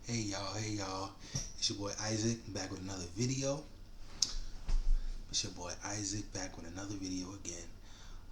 Hey y'all. It's your boy Isaac back with another video. It's your boy Isaac back with another video again.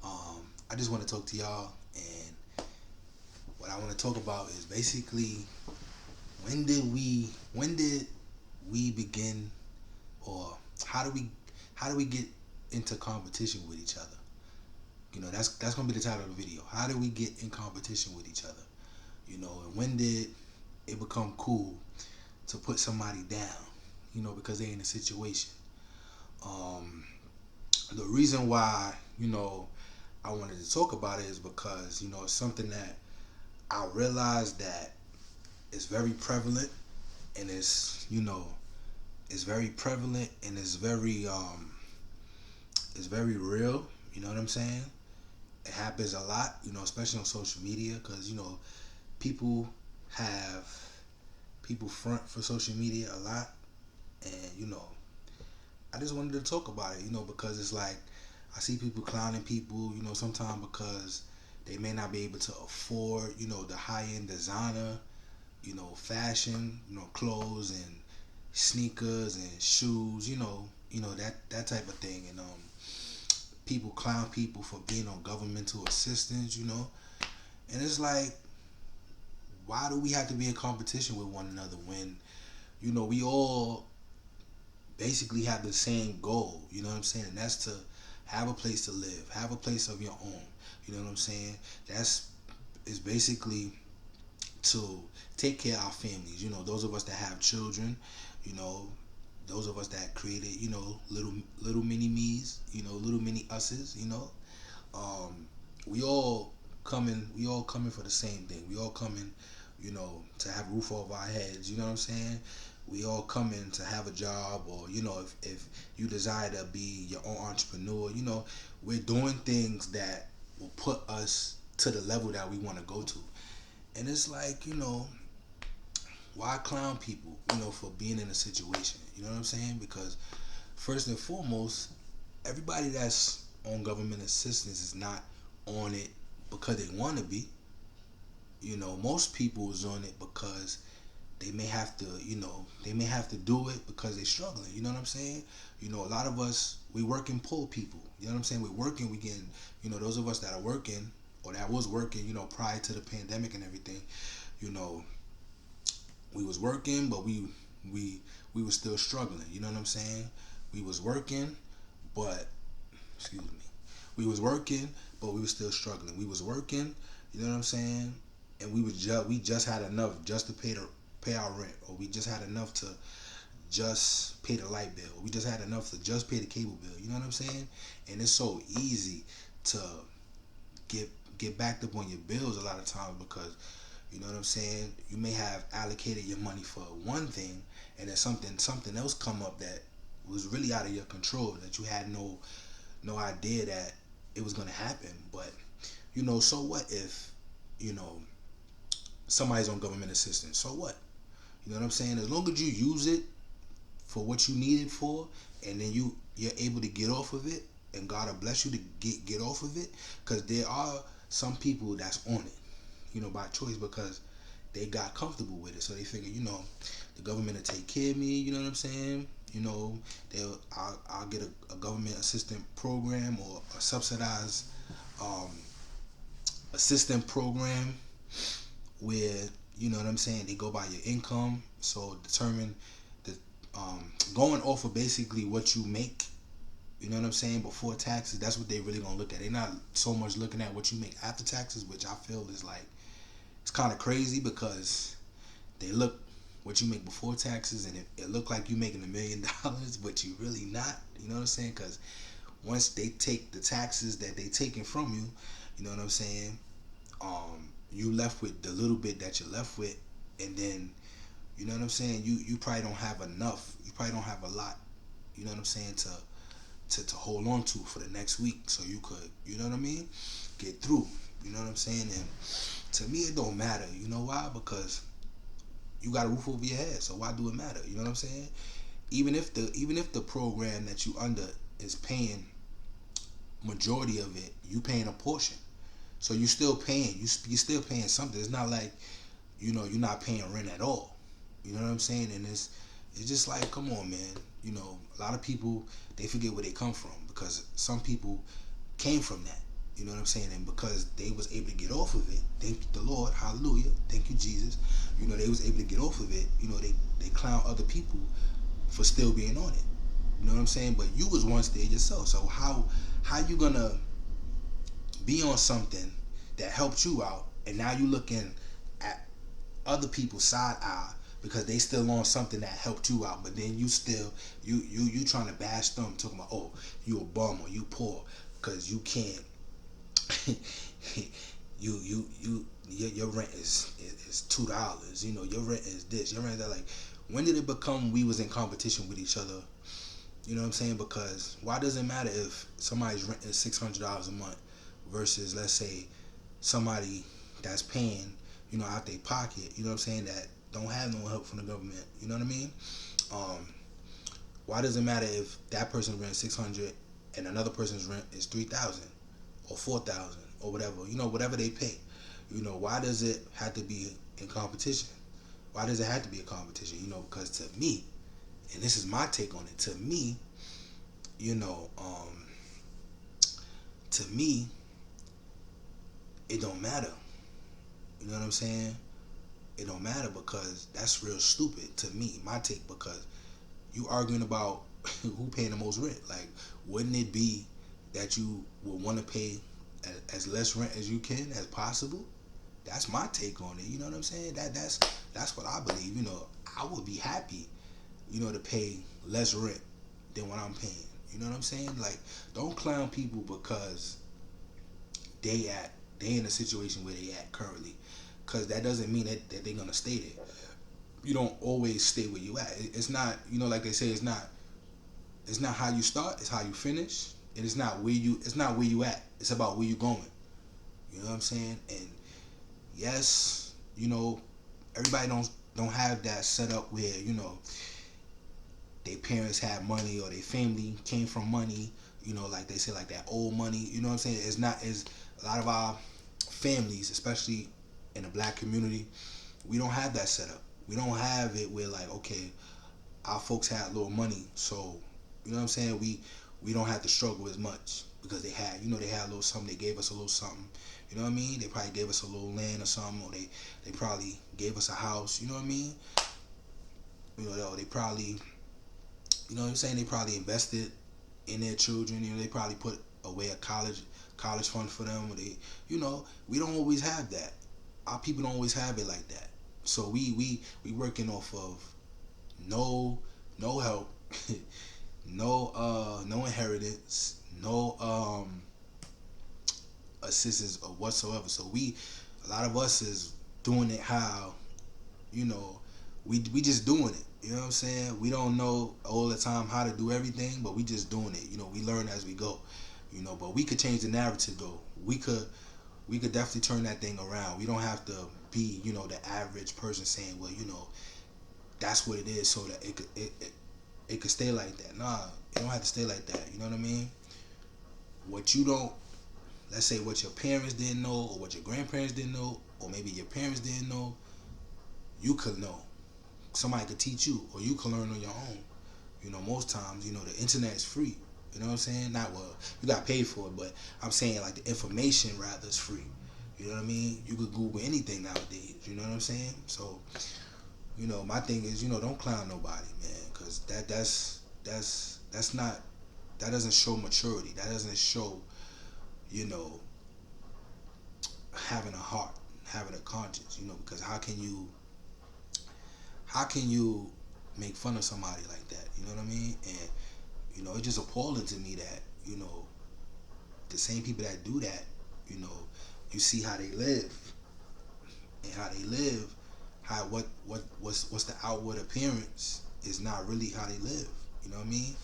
I just want to talk to y'all, and what I want to talk about is basically when did we begin, or how do we get into competition with each other? That's gonna be the title of the video. How do we get in competition with each other? And when did it become cool to put somebody down, because they're in a situation. Um, the reason why, I wanted to talk about it is because, it's something that I realized that is very prevalent, and it's very prevalent, and it's very real. You know what I'm saying? It happens a lot, especially on social media, because, people have people front for social media a lot, and I just wanted to talk about it, because it's like I see people clowning people, sometimes because they may not be able to afford, the high end designer, fashion, clothes and sneakers and shoes, that type of thing, and people clown people for being on governmental assistance, and it's like, why do we have to be in competition with one another when, we all basically have the same goal, you know what I'm saying? And that's to have a place to live, have a place of your own. You know what I'm saying? That's is basically to take care of our families. Those of us that have children, you know, those of us that created, little mini me's, little mini us's, um, we all coming for the same thing. We all coming, to have a roof over our heads. You know what I'm saying? We all coming to have a job, or if you desire to be your own entrepreneur, we're doing things that will put us to the level that we want to go to. And it's like, why clown people, for being in a situation? You know what I'm saying? Because first and foremost, everybody that's on government assistance is not on it because they want to be. Most people is on it because they may have to do it because they're struggling. You know what I'm saying? A lot of us, we working poor people. You know what I'm saying? We're working, we getting, those of us that are working, or that was working, prior to the pandemic and everything, you know, we was working, but we was still struggling. You know what I'm saying? We was working, but excuse me, we was working, but we was still struggling. We was working, you know what I'm saying? And we just had enough just to pay our rent, or we just had enough to just pay the light bill. We just had enough to just pay the cable bill. You know what I'm saying? And it's so easy to get backed up on your bills a lot of times because, you know what I'm saying, you may have allocated your money for one thing, and then something else come up that was really out of your control, that you had no idea that it was gonna happen. But so what if you know somebody's on government assistance? So what? You know what I'm saying? As long as you use it for what you need it for, and then you're able to get off of it, and God will bless you to get off of it, because there are some people that's on it, by choice, because they got comfortable with it, so they figure, the government will take care of me. You know what I'm saying? I'll get a government assistant program, or a subsidized um, assistant program, where, you know what I'm saying, they go by your income, so determine the going off of basically what you make. You know what I'm saying? Before taxes, that's what they really gonna look at. They're not so much looking at what you make after taxes, which I feel is like, it's kind of crazy, because they look what you make before taxes, and it look like you making $1 million, but you really not. You know what I'm saying? Because once they take the taxes that they taking from you, you know what I'm saying? You left with the little bit that you're left with, and then, you know what I'm saying, you probably don't have enough. You probably don't have a lot. You know what I'm saying, to hold on to for the next week, so you could, you know what I mean, get through. You know what I'm saying? And to me, it don't matter. You know why? Because you got a roof over your head, so why do it matter? You know what I'm saying? Even if the program that you under is paying majority of it, you paying a portion, so you're still paying something. It's not like, you're not paying rent at all. You know what I'm saying? And it's just like, come on, man. You know, a lot of people, they forget where they come from, because some people came from that. You know what I'm saying? And because they was able to get off of it, thank the Lord, hallelujah, thank you, Jesus. You know, they was able to get off of it. You know, they clown other people for still being on it. You know what I'm saying? But you was once there yourself. So how you gonna be on something that helped you out, and now you looking at other people's side eye because they still on something that helped you out, but then you still you trying to bash them, talking about, oh, you a bum or you poor because you can't your rent is $2. You know, your rent is this, your rent is that. Like, when did it become we was in competition with each other? You know what I'm saying? Because why does it matter if somebody's rent is $600 a month versus, let's say, somebody that's paying, you know, out their pocket, you know what I'm saying, that don't have no help from the government. You know what I mean? Um, why does it matter if that person's rent is 600 and another person's rent is 3,000 or 4,000 or whatever? You know, whatever they pay. You know, why does it have to be in competition? Why does it have to be a competition? You know, because to me, and this is my take on it, to me, you know, to me, it don't matter. You know what I'm saying? It don't matter, because that's real stupid to me, my take, because you arguing about who paying the most rent. Like, wouldn't it be that you would want to pay as less rent as you can as possible? That's my take on it. You know what I'm saying? That's what I believe. You know, I would be happy, you know, to pay less rent than what I'm paying. You know what I'm saying? Like, don't clown people because they in a situation where they at currently, because that doesn't mean that they're gonna stay there. You don't always stay where you at. It's not, you know, like they say, it's not how you start, it's how you finish, and it's not where you at. It's about where you going. You know what I'm saying? And yes, you know, everybody don't have that set up where, you know, their parents had money or their family came from money. You know, like they say, like that old money. You know what I'm saying? It's not as a lot of our families, especially in the black community, we don't have that set up. We don't have it where, like, okay, our folks had a little money, so you know what I'm saying, we don't have to struggle as much because they had a little something. They gave us a little something. You know what I mean? They probably gave us a little land or something, or they probably gave us a house. You know what I mean? You know, they probably, you know what I'm saying, they probably invested in their children. You know, they probably put away a college fund for them. Or they, you know, we don't always have that. Our people don't always have it like that. So we working off of no help, no inheritance, no assistance or whatsoever. So a lot of us is doing it how, you know, we just doing it. You know what I'm saying? We don't know all the time how to do everything, but we just doing it. You know, we learn as we go. You know, but we could change the narrative though. We could definitely turn that thing around. We don't have to be, you know, the average person saying, well, you know, that's what it is, so that it could stay like that. Nah, it don't have to stay like that. You know what I mean? What you don't, let's say what your parents didn't know, or what your grandparents didn't know, or maybe your parents didn't know, you could know. Somebody could teach you, or you can learn on your own. You know, most times, you know, the internet is free. You know what I'm saying? Not, well, you got paid for it, but I'm saying, like, the information rather is free. You know what I mean? You could Google anything nowadays. You know what I'm saying? So, you know, my thing is, you know, don't clown nobody, man, because that's not, that doesn't show maturity. That doesn't show, you know, having a heart, having a conscience. You know, because how can you make fun of somebody like that? You know what I mean? And you know, it's just appalling to me that, you know, the same people that do that, you know, you see how they live, and how they live, how what's the outward appearance is not really how they live. You know what I mean?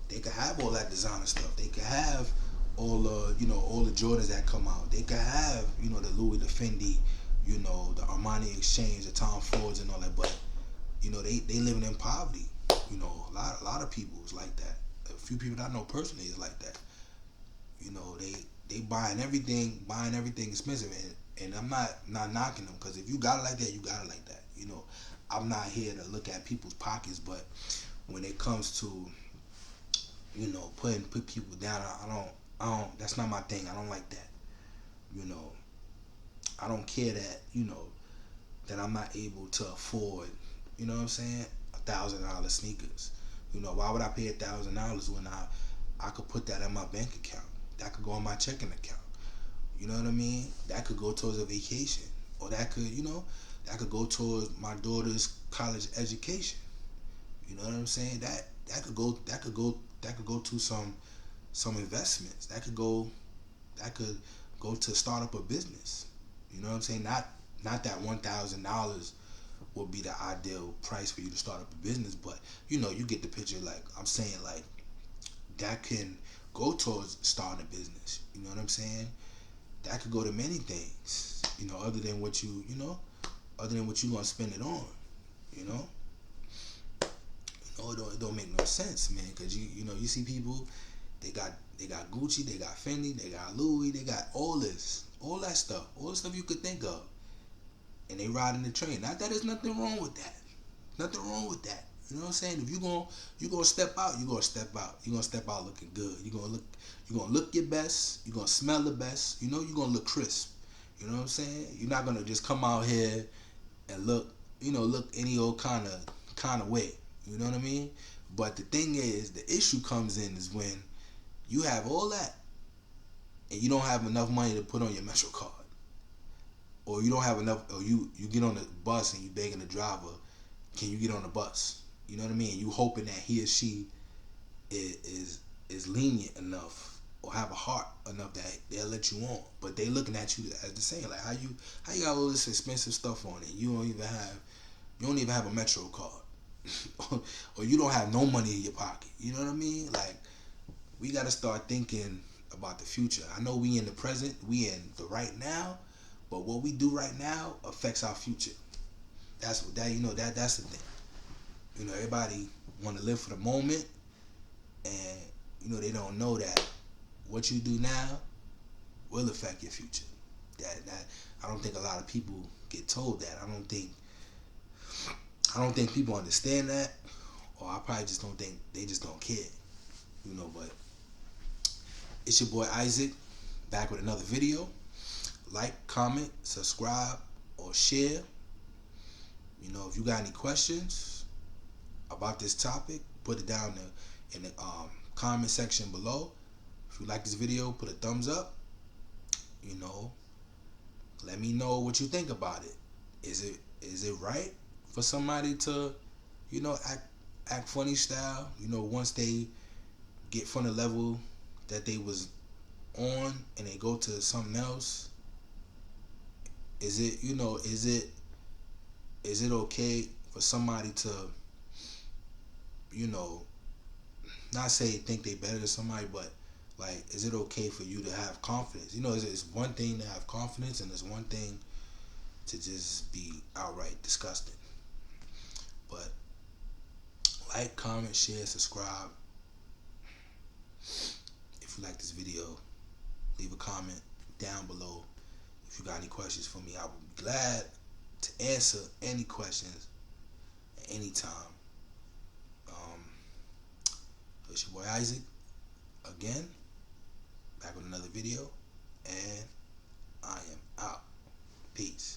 They could have all that designer stuff. They could have all the, you know, all the Jordans that come out. They could have, you know, the Louis, the Fendi, you know, the Armani Exchange, the Tom Fords and all that. But you know, they living in poverty. You know, a lot of people is like that. A few people that I know personally is like that. You know, they buying everything expensive, and I'm not knocking them, because if you got it like that, you got it like that. You know, I'm not here to look at people's pockets, but when it comes to, put people down, I don't. That's not my thing. I don't like that. You know, I don't care that that I'm not able to afford. You know what I'm saying? $1,000 sneakers. Why would I pay $1,000 when I could put that in my bank account? That could go on my checking account. You know what I mean? That could go towards a vacation, or that could go towards my daughter's college education. You know what I'm saying? That could go to some investments. That could go to start up a business. You know what I'm saying? Not that $1,000 would be the ideal price for you to start up a business, but you get the picture. Like I'm saying, like that can go towards starting a business. You know what I'm saying? That could go to many things. Other than what other than what you gonna spend it on. You know, it don't make no sense, man. Cause you see people, they got Gucci, they got Fendi, they got Louis, they got all that stuff, all the stuff you could think of, and they riding the train. Not that there's nothing wrong with that. Nothing wrong with that. You know what I'm saying? If you gonna step out, you gonna step out. You gonna step out looking good. You gonna look your best. You gonna smell the best. You gonna look crisp. You know what I'm saying? You're not gonna just come out here and look any old kind of way. You know what I mean? But the thing is, the issue comes in is when you have all that and you don't have enough money to put on your Metro card, or you don't have enough, or you get on the bus and you begging the driver, can you get on the bus? You know what I mean? You hoping that he or she is lenient enough or have a heart enough that they'll let you on, but they looking at you as the same. Like how you got all this expensive stuff on it? You don't even have a Metro card, or you don't have no money in your pocket. You know what I mean? Like we got to start thinking about the future. I know we in the present, we in the right now, but what we do right now affects our future. That's what that's the thing. Everybody want to live for the moment, and they don't know that what you do now will affect your future. That I don't think a lot of people get told that. I don't think people understand that, or I probably just don't think they just don't care. But it's your boy Isaac, back with another video. Like, comment, subscribe, or share. If you got any questions about this topic, put it down in the comment section below. If you like this video, put a thumbs up. Let me know what you think about it. Is it right for somebody to, act funny style? Once they get from the level that they was on and they go to something else. Is it okay for somebody to, not say think they better than somebody, but like, is it okay for you to have confidence? It's one thing to have confidence, and it's one thing to just be outright disgusting. But like, comment, share, subscribe. If you like this video, leave a comment down below. If you got any questions for me, I will be glad to answer any questions at any time. It's your boy Isaac again, back with another video, and I am out. Peace.